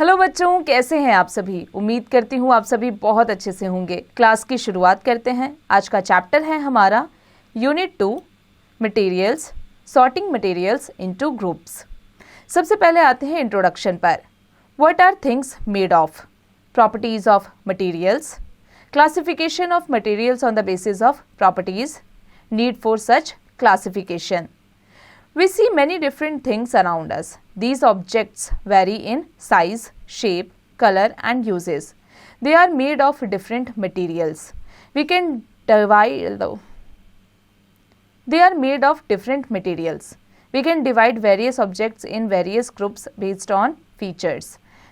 Hello बच्चों, कैसे हैं आप सभी। उम्मीद करती हूँ आप सभी बहुत अच्छे से होंगे। क्लास की शुरुआत करते हैं। आज का चैप्टर है हमारा unit 2 materials, sorting materials into groups. सबसे पहले आते हैं इंट्रोडक्शन पर। What are things made of, properties of materials, classification of materials on the basis of properties, need for such classification. We see many different things around us. These objects vary in size, shape, color and uses. They are made of different materials. We can divide They are made of different materials. We can divide various objects in various groups based on features.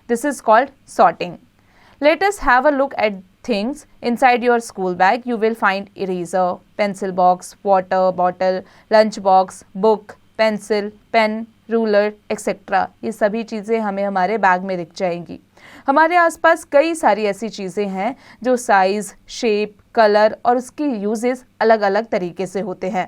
This is called sorting. Let us have a look at things inside your school bag. You will find eraser, pencil box, water bottle, lunch box, book, pencil, pen, ruler, etc. ये सभी चीज़ें हमें हमारे bag में दिख जाएंगी। हमारे आसपास कई सारी ऐसी चीज़ें हैं जो साइज, शेप, कलर और उसकी यूजेस अलग अलग तरीके से होते हैं।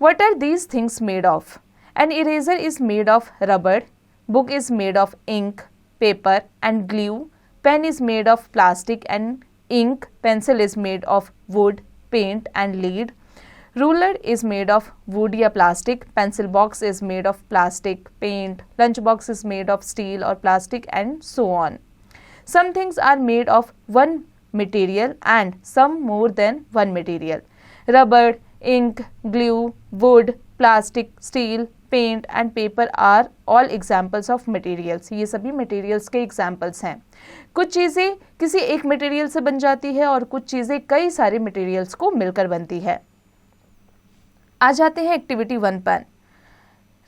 What are these things made of? An eraser is made of rubber, book is made of ink, paper and glue, pen is made of plastic and ink, pencil is made of wood, paint and lead, ruler is made of wood या plastic, pencil box is made of plastic, paint, lunch box is made of steel or plastic and so on. Some things are made of one material and some more than one material. Rubber, ink, glue, wood, plastic, steel, paint and paper are all examples of materials. ये सभी materials के examples हैं। कुछ चीज़ें किसी एक material से बन जाती है और कुछ चीज़ें कई सारे मटेरियल्स को मिलकर बनती है। आ जाते हैं एक्टिविटी 1 पर।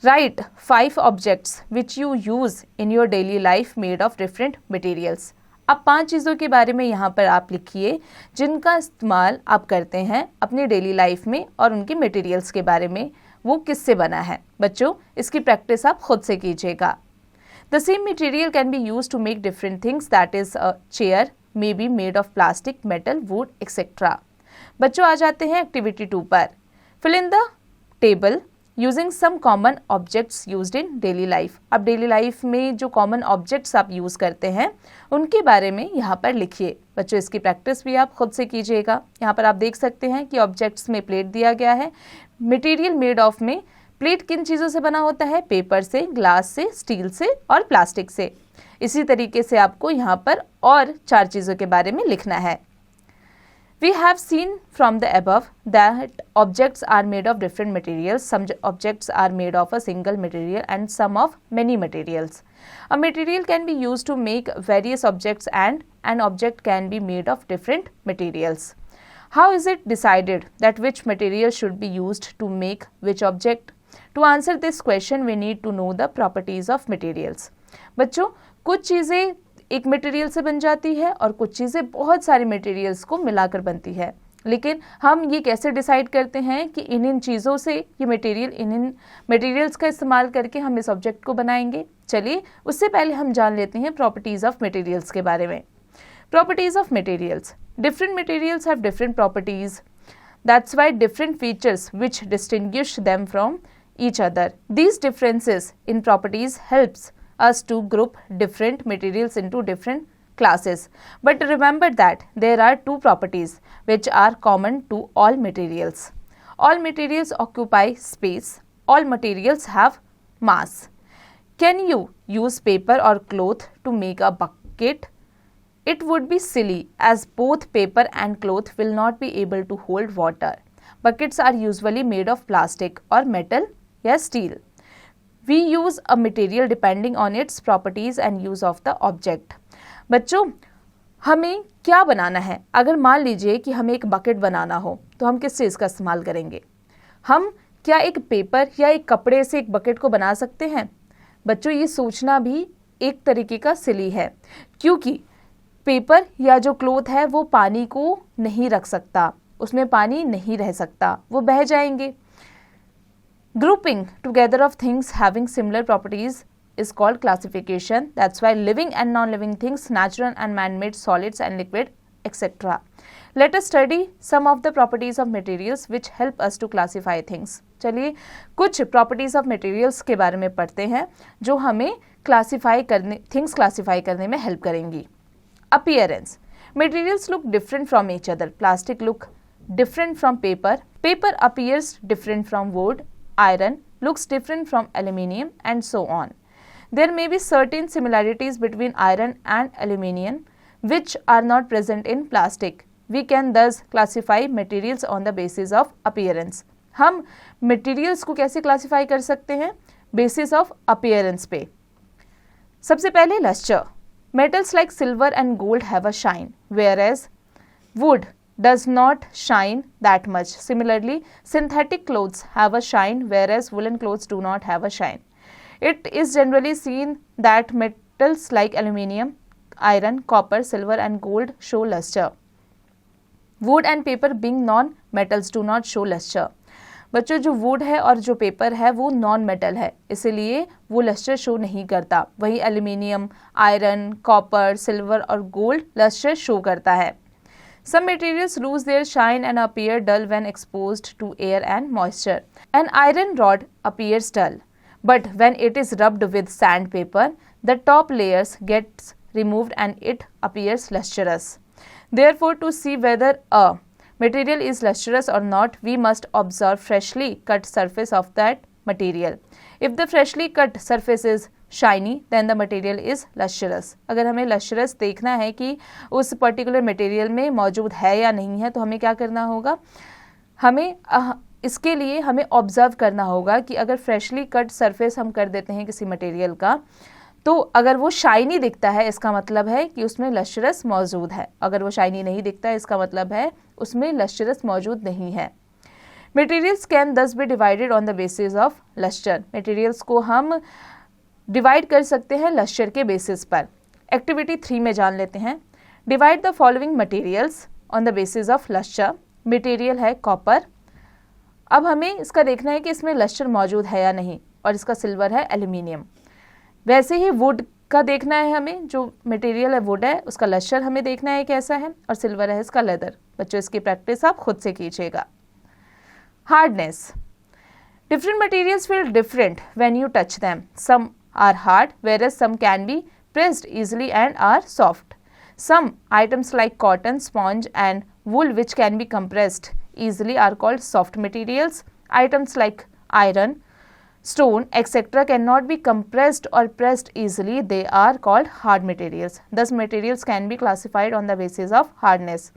Right 5 objects which you use in your daily life made of different materials. अब 5 चीज़ों के बारे में यहाँ पर आप लिखिए जिनका इस्तेमाल आप करते हैं अपनी डेली लाइफ में और उनके मटेरियल्स के बारे में, वो किससे बना है। बच्चों, इसकी प्रैक्टिस आप खुद से कीजिएगा। The same material can be use to make different things, that is a chair may be made of plastic, metal, wood etcetera. बच्चों, आ जाते हैं एक्टिविटी 2 पर। Fill in the table using some common objects used in daily life. अब daily life में जो common objects आप use करते हैं उनके बारे में यहाँ पर लिखिए। बच्चों, इसकी प्रैक्टिस भी आप खुद से कीजिएगा। यहाँ पर आप देख सकते हैं कि ऑब्जेक्ट्स में प्लेट दिया गया है। मटेरियल मेड ऑफ में प्लेट किन चीज़ों से बना होता है? पेपर से, ग्लास से, स्टील से और प्लास्टिक से। इसी तरीके से आपको यहाँ पर और 4 चीज़ों के बारे में लिखना है। We have seen from the above that objects are made of different materials. Some objects are made of a single material and some of many materials. A material can be used to make various objects and an object can be made of different materials. How is it decided that which material should be used to make which object? To answer this question, we need to know the properties of materials. बच्चों, कुछ चीज़ें एक material से बन जाती है और कुछ चीज़ें बहुत सारे मटेरियल्स को मिलाकर बनती है, लेकिन हम ये कैसे डिसाइड करते हैं कि इन चीज़ों से ये मटेरियल इन मटेरियल्स का इस्तेमाल करके हम इस ऑब्जेक्ट को बनाएंगे। चलिए, उससे पहले हम जान लेते हैं प्रॉपर्टीज़ ऑफ मटेरियल्स के बारे में। Properties of materials. Different materials have different properties, that's why different features which distinguish them from each other. These differences in properties helps us to group different materials into different classes. But remember that there are 2 properties which are common to all materials. All materials occupy space. All materials have mass. Can you use paper or cloth to make a bucket? It would be silly as both paper and cloth will not be able to hold water. Buckets are usually made of plastic or metal or steel. We use a material depending on its properties and use of the object. बच्चों, हमें क्या बनाना है? अगर मान लीजिए कि हमें एक बकेट बनाना हो तो हम किस चीज़ का इस्तेमाल करेंगे? हम क्या एक पेपर या एक कपड़े से एक बकेट को बना सकते हैं? बच्चों, ये सोचना भी एक तरीके का सिली है, क्योंकि पेपर या जो क्लोथ है वो पानी को नहीं रख सकता, उसमें पानी नहीं रह सकता, वो बह जाएंगे। Grouping together of things having similar properties is called classification. That's why living and non-living things, natural and man-made solids and liquid, etc. Let us study some of the properties of materials which help us to classify things. चलिए कुछ properties of materials के बारे में पढ़ते हैं जो हमें things classify करने में help करेंगी. Appearance. Materials look different from each other. Plastic look different from paper. Paper appears different from wood. Iron looks different from aluminium, and so on. There may be certain similarities between iron and aluminium which are not present in plastic. We can thus classify materials on the basis of appearance. हम materials को कैसे classify कर सकते हैं? Basis of appearance पे. सबसे पहले luster. Metals like silver and gold have a shine, whereas wood does not shine that much. Similarly, synthetic clothes have a shine, whereas woolen clothes do not have a shine. It is generally seen that metals like aluminium, iron, copper, silver and gold show luster. Wood and paper being non-metals do not show luster. बच्चों जो would है और जो paper है वो non metal है, इसलिए वो लस्टर शो नहीं करता. वहीं एल्यूमिनियम, आयरन, कॉपर, सिल्वर और गोल्ड लस्टर शो करता है. Some materials lose their shine and appear dull when exposed to air and moisture. An iron rod appears dull, but when it is rubbed with sandpaper, the top layers gets removed and it appears lustrous. Therefore, to see whether a material is lustrous or not, we must observe freshly cut surface of that material. If the freshly cut surface is shiny, then the material is lustrous. अगर हमें lustrous देखना है कि उस particular material में मौजूद है या नहीं है, तो हमें क्या करना होगा? हमें इसके लिए हमें ऑब्जर्व करना होगा कि अगर फ्रेशली कट सरफेस हम कर देते हैं किसी मटेरियल का, तो अगर वो शाइनी दिखता है इसका मतलब है कि उसमें लस्ट्रस मौजूद है. अगर वो शाइनी नहीं दिखता है इसका मतलब है उसमें लस्ट्रस मौजूद नहीं है. Materials can thus be divided on the basis of lustre. Materials को हम डिवाइड कर सकते हैं लस्टर के बेसिस पर. एक्टिविटी 3 में जान लेते हैं. Divide the following materials on the basis of lustre. Material है कॉपर. अब हमें इसका देखना है कि इसमें लस्टर मौजूद है या नहीं, और इसका सिल्वर है एल्यूमिनियम. वैसे ही वुड का देखना है हमें, जो मटेरियल है वुड है उसका लस्टर हमें देखना है कैसा है, और सिल्वर है इसका लेदर. बच्चों इसकी प्रैक्टिस आप खुद से कीजिएगा. Hardness. Different materials feel different when you touch them. Some are hard whereas some can be pressed easily and are soft. Some items like cotton, sponge and wool which can be compressed easily are called soft materials. Items like iron, stone, etc. cannot be compressed or pressed easily. They are called hard materials. Thus materials can be classified on the basis of hardness.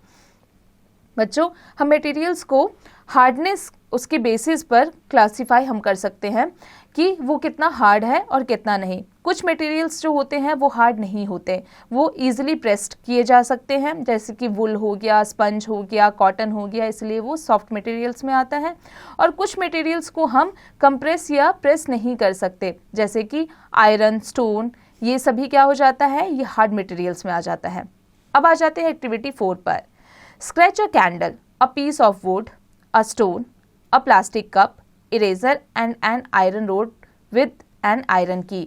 बच्चों हम materials को hardness उसके basis पर classify हम कर सकते हैं कि वो कितना हार्ड है और कितना नहीं. कुछ मटेरियल्स जो होते हैं वो हार्ड नहीं होते, वो ईजिली प्रेस्ड किए जा सकते हैं, जैसे कि वुल हो गया, स्पंज हो गया, कॉटन हो गया, इसलिए वो सॉफ्ट मटेरियल्स में आता है. और कुछ मटेरियल्स को हम कंप्रेस या प्रेस नहीं कर सकते, जैसे कि आयरन, स्टोन, ये सभी क्या हो जाता है, ये हार्ड मटेरियल्स में आ जाता है. अब आ जाते हैं एक्टिविटी 4 पर. Scratch a candle, a piece of wood, a stone, a plastic cup, eraser and an iron rod with an iron key.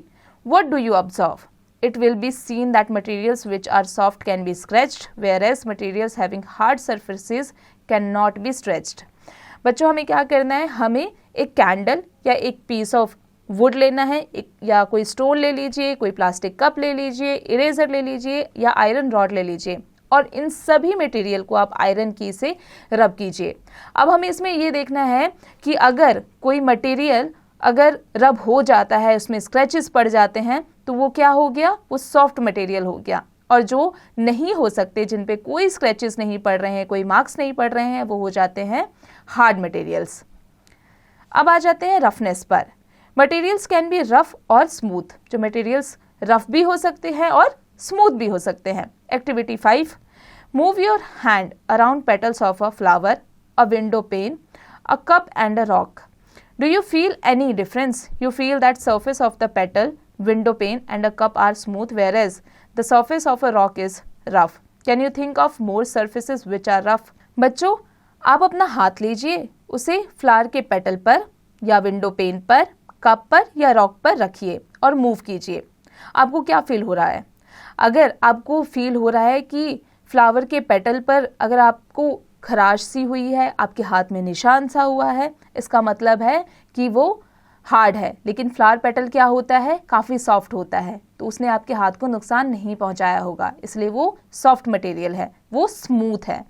What do you observe? It will be seen that materials which are soft can be scratched, whereas materials having hard surfaces cannot be scratched. बच्चों हमें क्या करना है, हमें एक candle या एक piece of would लेना है, या कोई स्टोन ले लीजिए, कोई प्लास्टिक कप ले लीजिए, इरेजर ले लीजिए या आयरन रॉड ले लीजिए, और इन सभी मटेरियल को आप आयरन की से रब कीजिए. अब हमें इसमें ये देखना है कि अगर कोई मटेरियल अगर रब हो जाता है, उसमें स्क्रैचेस पड़ जाते हैं, तो वो क्या हो गया, वो सॉफ्ट मटेरियल हो गया. और जो नहीं हो सकते, जिन पे कोई स्क्रैचेस नहीं पड़ रहे हैं, कोई मार्क्स नहीं पड़ रहे हैं, वो हो जाते हैं हार्ड मटेरियल्स. अब आ जाते हैं रफनेस पर. मटेरियल्स कैन बी रफ और स्मूथ. जो मटेरियल्स रफ भी हो सकते हैं और स्मूथ भी हो सकते हैं. Activity 5. Move your hand around petals of a flower, a window pane, a cup and a rock. Do you feel any difference? You feel that surface of the petal, window pane and a cup are smooth, whereas the surface of a rock is rough. Can you think of more surfaces which are rough? बच्चों आप अपना हाथ लीजिए, उसे flower के petal पर या window pane पर, कप पर या रॉक पर रखिए और मूव कीजिए. आपको क्या फील हो रहा है? अगर आपको फील हो रहा है कि फ्लावर के पेटल पर अगर आपको खराश सी हुई है, आपके हाथ में निशान सा हुआ है, इसका मतलब है कि वो हार्ड है। लेकिन फ्लावर पेटल क्या होता है, काफ़ी सॉफ्ट होता है, तो उसने आपके हाथ को नुकसान नहीं पहुंचाया होगा, इसलिए वो सॉफ्ट मटेरियल है, वो स्मूथ है।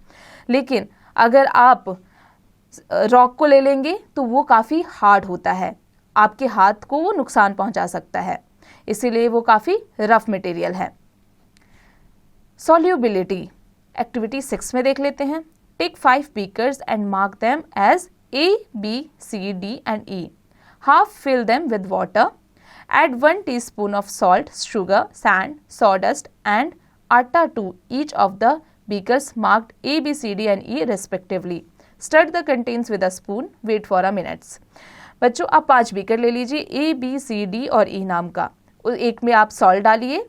लेकिन अगर आप रॉक को ले लेंगे तो वो काफ़ी हार्ड होता है, आपके हाथ को वो नुकसान पहुंचा सकता है, इसीलिए वो काफ़ी रफ मटेरियल है। सॉल्युबिलिटी एक्टिविटी 6 में देख लेते हैं। Take 5 beakers and mark them as A, B, C, D and E. Half fill them with water. Add 1 teaspoon of salt, sugar, sand, sawdust and atta to each of the beakers marked A, B, C, D and E respectively. Stir the contents with a spoon. Wait for a minute. बच्चों आप 5 beaker ले लीजिए, A, B, C, D और E नाम का। एक में आप सॉल्ट डालिए,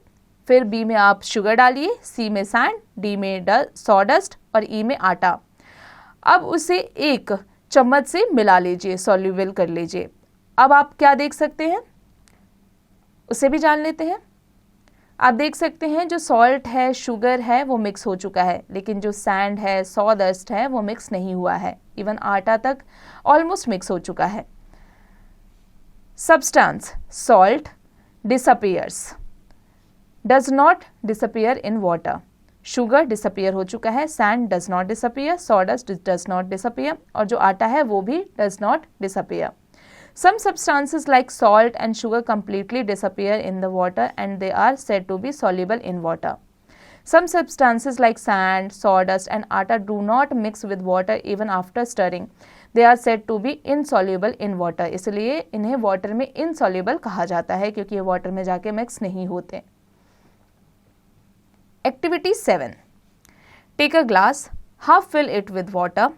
फिर B में आप शुगर डालिए, C में सैंड, D में सॉडस्ट और E में आटा। अब उसे एक चम्मच से मिला लीजिए, सॉल्यूबल कर लीजिए। अब आप क्या देख सकते हैं, उसे भी जान लेते हैं। आप देख सकते हैं जो सॉल्ट है, शुगर है, वो मिक्स हो चुका है, लेकिन जो सैंड है, सॉडस्ट है, वो मिक्स नहीं हुआ है। इवन आटा तक ऑलमोस्ट मिक्स हो चुका है। Substance salt disappears, does not disappear in water. Sugar disappear हो चुका है, sand does not disappear, sawdust does not disappear और जो आटा है वो भी does not disappear. Some substances like salt and sugar completely disappear in the water and they are said to be soluble in water. Some substances like sand, sawdust and atta do not mix with water even after stirring. They are said to be insoluble in water. इसलिए इन्हें water में insoluble कहा जाता है क्योंकि ये water में जाके mix नहीं होते। Activity 7. Take a glass, half fill it with water,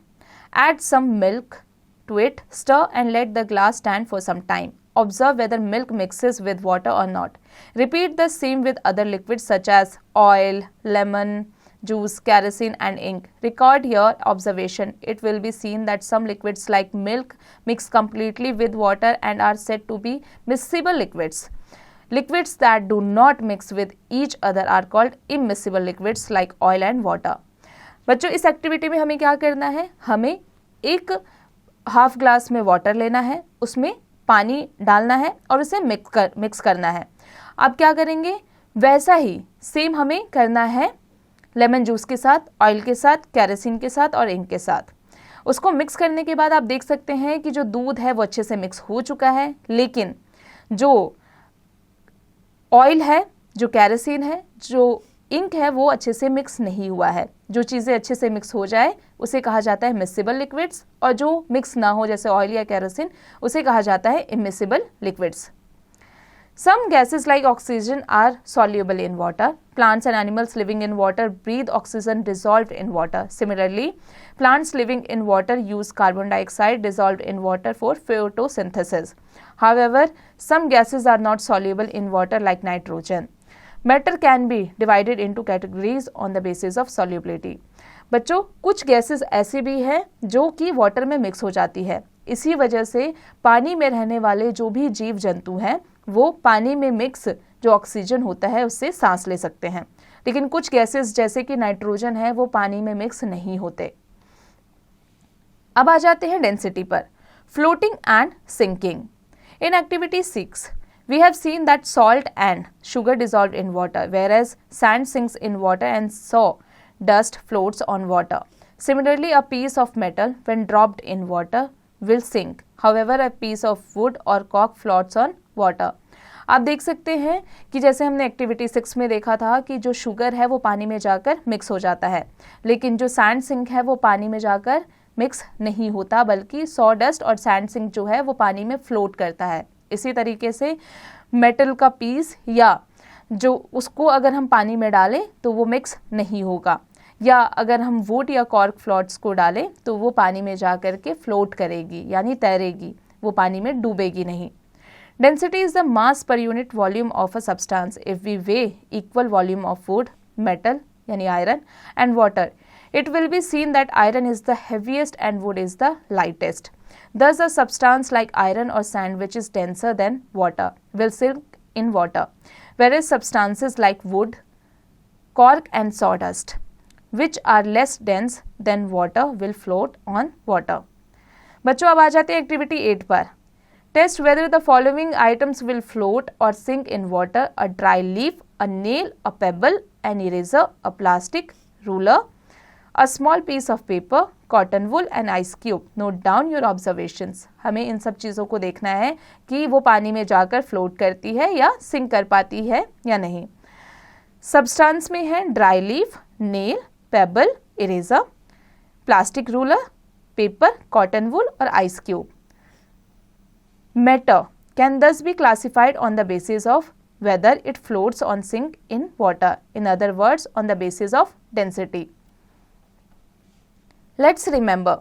add some milk to it, stir and let the glass stand for some time. Observe whether milk mixes with water or not. Repeat the same with other liquids such as oil, lemon juice, kerosene and ink. Record your observation. It will be seen that some liquids like milk mix completely with water and are said to be miscible liquids. Liquids that do not mix with each other are called immiscible liquids like oil and water. बच्चों इस activity में हमें क्या करना है, हमें एक half glass में वाटर लेना है, उसमें पानी डालना है और उसे मिक्स करना है। अब क्या करेंगे, वैसा ही सेम हमें करना है लेमन जूस के साथ, ऑयल के साथ, केरोसिन के साथ और इंक के साथ। उसको मिक्स करने के बाद आप देख सकते हैं कि जो दूध है वो अच्छे से मिक्स हो चुका है, लेकिन जो ऑयल है, जो केरोसिन है, जो इंक है वो अच्छे से मिक्स नहीं हुआ है। जो चीज़ें अच्छे से मिक्स हो जाए उसे कहा जाता है मिक्सिबल लिक्विड्स और जो मिक्स ना हो जैसे ऑयल या केरोसिन उसे कहा जाता है immiscible liquids. Some gases like oxygen are soluble in water. Plants and animals living in water breathe oxygen dissolved in water. Similarly, plants living in water use carbon dioxide dissolved in water for photosynthesis. However, some gases are not soluble in water like nitrogen. Matter can be divided into categories on the basis of solubility. बच्चों कुछ gases ऐसी भी हैं जो कि water में mix हो जाती है, इसी वजह से पानी में रहने वाले जो भी जीव जंतु हैं वो पानी में मिक्स जो ऑक्सीजन होता है उससे सांस ले सकते हैं, लेकिन कुछ गैसेस जैसे कि नाइट्रोजन है वो पानी में मिक्स नहीं होते। अब आ जाते हैं डेंसिटी पर, floating and sinking. In activity 6 we have seen that salt and sugar dissolved in water, whereas sand sinks in water and sawdust floats on water. Similarly, a piece of metal when dropped in water will sink. However, a piece of wood or cork floats on water. आप देख सकते हैं कि जैसे हमने activity 6 में देखा था कि जो शुगर है वो पानी में जाकर मिक्स हो जाता है, लेकिन जो सैंड सिंक है वो पानी में जाकर मिक्स नहीं होता, बल्कि सॉडस्ट और सैंड सिंक जो है वो पानी में फ्लोट करता है। इसी तरीके से मेटल का पीस या जो उसको अगर हम पानी में डालें तो वो मिक्स नहीं होगा, या अगर हम वुड या कॉर्क फ्लोट्स को डालें तो वो पानी में जा कर के फ्लोट करेगी यानी तैरेगी, वो पानी में डूबेगी नहीं। Density is the mass per unit volume of a substance. If we weigh equal volume of wood, metal यानी iron and water, it will be seen that iron is the heaviest and wood is the lightest. Thus, a substance like iron or sand which is denser than water will sink in water, whereas substances like wood, cork and sawdust which are less dense than water will float on water. बच्चों अब आ जाते हैं activity 8 पर. Test whether the following items will float और sink in water. A dry leaf, a nail, a pebble, an eraser, a plastic ruler, a small piece of paper, cotton wool and ice cube. Note down your observations. हमें इन सब चीज़ों को देखना है कि वो पानी में जाकर फ्लोट करती है या सिंक कर पाती है या नहीं. सब्सटेंस में है dry leaf, nail, pebble, eraser, plastic ruler, paper, cotton wool और ice cube. Matter can thus be classified on the basis of whether it floats or sinks in water. In other words, on the basis of density. Let's remember.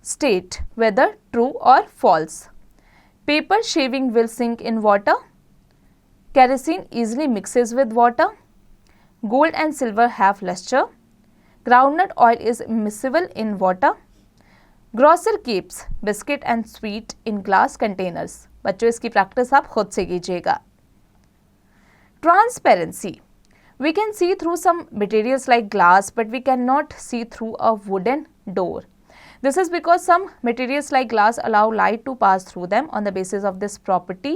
State whether true or false. Paper shaving will sink in water. Kerosene easily mixes with water. Gold and silver have luster. Groundnut oil is immiscible in water. Grocer keeps biscuit and sweet in glass containers. बच्चों इसकी practice आप खुद से कीजिएगा. Transparency. We can see through some materials like glass but we can not see through a wooden door. This is because some materials like glass allow light to pass through them. On the basis of this property,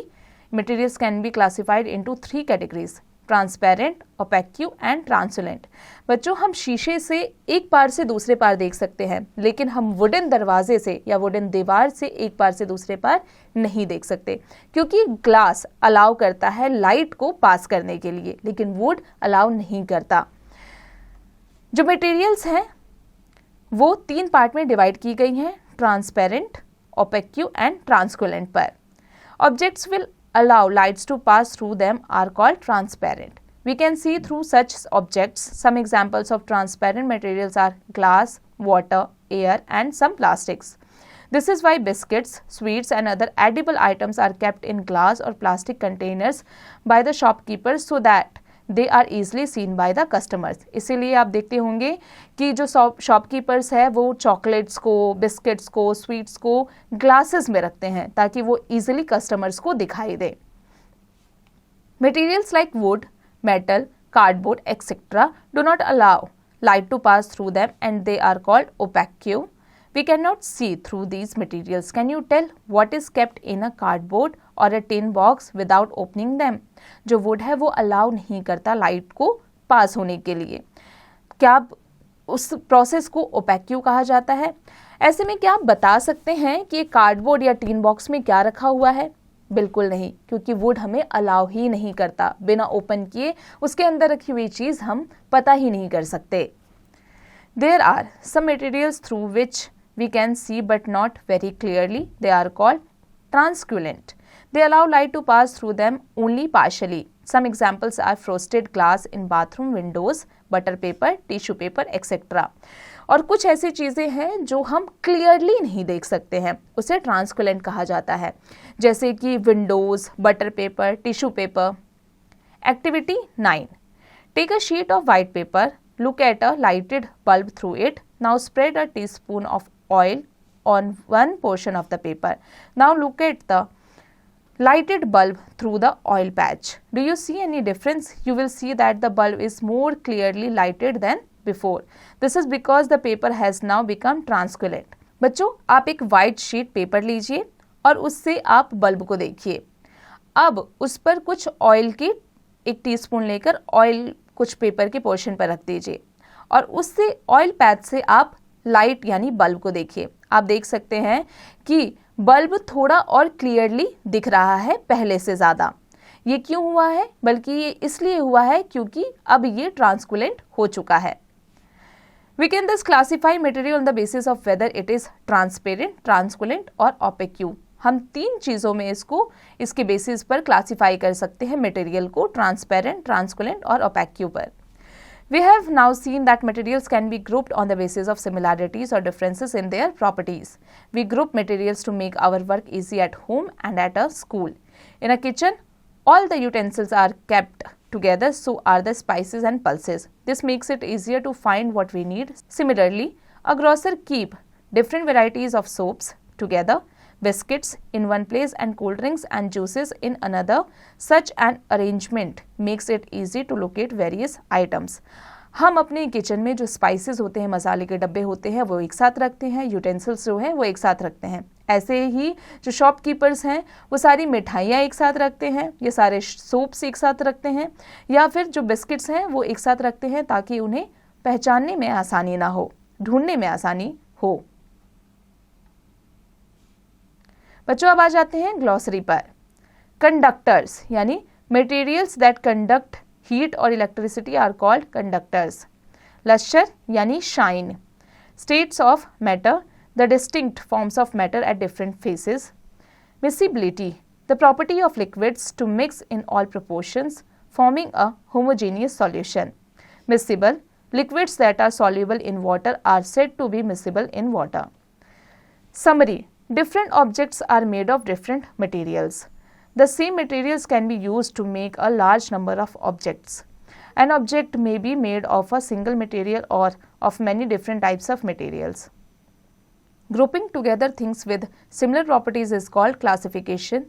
materials can be classified into 3 categories: transparent, opaque and translucent. बच्चों हम शीशे से एक पार से दूसरे पार देख सकते हैं, लेकिन हम वुडन दरवाजे से या वुडन दीवार से एक पार से दूसरे पार नहीं देख सकते, क्योंकि ग्लास अलाउ करता है लाइट को पास करने के लिए, लेकिन वुड अलाउ नहीं करता. जो मटेरियल्स हैं वो 3 पार्ट में डिवाइड की गई हैं: ट्रांसपेरेंट, ओपेक्यू एंड ट्रांसकुलेंट पर. Objects will allow lights to pass through them are called transparent. We can see through such objects. Some examples of transparent materials are glass, water, air and some plastics. This is why biscuits, sweets and other edible items are kept in glass or plastic containers by the shopkeepers so that they are easily seen by the customers. इसीलिए आप देखते होंगे कि जो shopkeepers है वो chocolates को, biscuits को, स्वीट्स को ग्लासेस में रखते हैं ताकि वो इजीली कस्टमर्स को दिखाई दे. Materials like wood, metal, cardboard, etc. do not allow light to pass through them and they are called opaque. We cannot see through these materials. Can you tell what is kept in a cardboard or a tin box without opening them? जो would है वो allow नहीं करता light को पास होने के लिए. क्या उस प्रोसेस को ओपेक्यू कहा जाता है? ऐसे में क्या आप बता सकते हैं कि कार्डबोर्ड या टीन बॉक्स में क्या रखा हुआ है? बिल्कुल नहीं, क्योंकि वुड हमें अलाउ ही नहीं करता. बिना ओपन किए उसके अंदर रखी हुई चीज़ हम पता ही नहीं कर सकते. There are some materials through which we can see but not very clearly. They are called translucent. They allow light to pass through them only partially. Some examples are frosted glass in bathroom windows, butter paper, tissue paper, etc. और कुछ ऐसी चीज़ें हैं जो हम clearly नहीं देख सकते हैं, उसे ट्रांसपेरेंट कहा जाता है, जैसे कि windows, butter paper, tissue paper. Activity 9. Take a sheet of white paper. Look at a lighted bulb through it. Now spread a teaspoon of oil on one portion of the paper. Now look at the lighted bulb through the oil patch. Do you see any difference? You will see that the bulb is more clearly lighted than before. This is because the paper has now become translucent. बच्चों आप एक white sheet paper लीजिए और उससे आप bulb को देखिए. अब उस पर कुछ ऑयल की एक टीस्पून लेकर ऑयल कुछ पेपर के पोर्शन पर रख दीजिए और उससे ऑयल पैच से आप लाइट यानी बल्ब को देखिए. आप देख सकते हैं कि बल्ब थोड़ा और क्लियरली दिख रहा है पहले से ज़्यादा. ये क्यों हुआ है? बल्कि ये इसलिए हुआ है क्योंकि अब ये ट्रांसपेरेंट हो चुका है. We can thus classify material on the basis of whether it is transparent, translucent और opaque. हम 3 चीज़ों में इसके बेसिस पर क्लासीफाई कर सकते हैं मटेरियल को, ट्रांसपेरेंट, ट्रांसपेरेंट और ओपेक्यू पर. We have now seen that materials can be grouped on the basis of similarities or differences in their properties. We group materials to make our work easy at home and at a school. In a kitchen, all the utensils are kept together, so are the spices and pulses. This makes it easier to find what we need. Similarly, a grocer keeps different varieties of soaps together, biscuits in one place and cold drinks and juices in another. Such an arrangement makes it easy to locate various items. हम अपने kitchen में जो spices होते हैं, मसाले के डब्बे होते हैं, वो एक साथ रखते हैं, यूटेंसिल्स जो हैं वो एक साथ रखते हैं। ऐसे ही जो शॉपकीपर्स हैं वो सारी मिठाइयाँ एक साथ रखते हैं, ये सारे सोप्स एक साथ रखते हैं, या फिर जो बिस्किट्स हैं वो एक साथ रखते हैं ताकि उन्हें पहचानने में आसानी ना हो, ढूंढने में आसानी हो। बच्चों अब आ जाते हैं ग्लॉसरी पर। कंडक्टर्स यानी मटेरियल्स दैट कंडक्ट हीट और electricity are called conductors. Lustre यानी shine. States of matter, the distinct forms of matter at different phases. Miscibility, the property of liquids to mix in all proportions, forming a homogeneous solution. Miscible, liquids that are soluble in water are said to be miscible in water. Summary, different objects are made of different materials. The same materials can be used to make a large number of objects. An object may be made of a single material or of many different types of materials. Grouping together things with similar properties is called classification.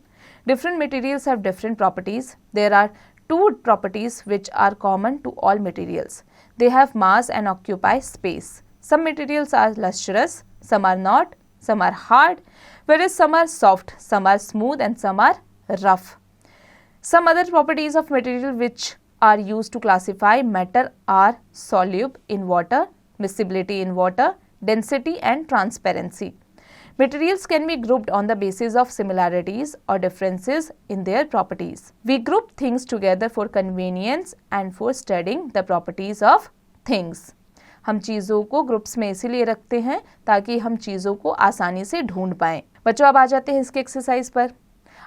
Different materials have different properties. There are two properties which are common to all materials. They have mass and occupy space. Some materials are lustrous, some are not, some are hard, whereas some are soft, some are smooth and some are rough. Some other properties of material which are used to classify matter are soluble in water, miscibility in water, density and transparency. Materials can be grouped on the basis of similarities or differences in their properties. We group things together for convenience and for studying the properties of things. हम चीज़ों को groups में इसीलिए रखते हैं ताकि हम चीज़ों को आसानी से ढूंढ पाएं। बच्चों अब आ जाते हैं इसके एक्सरसाइज पर।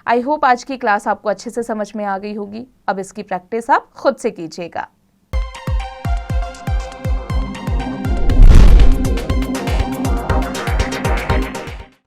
आई होप आज की क्लास आपको अच्छे से समझ में आ गई होगी। अब इसकी प्रैक्टिस आप खुद से कीजिएगा।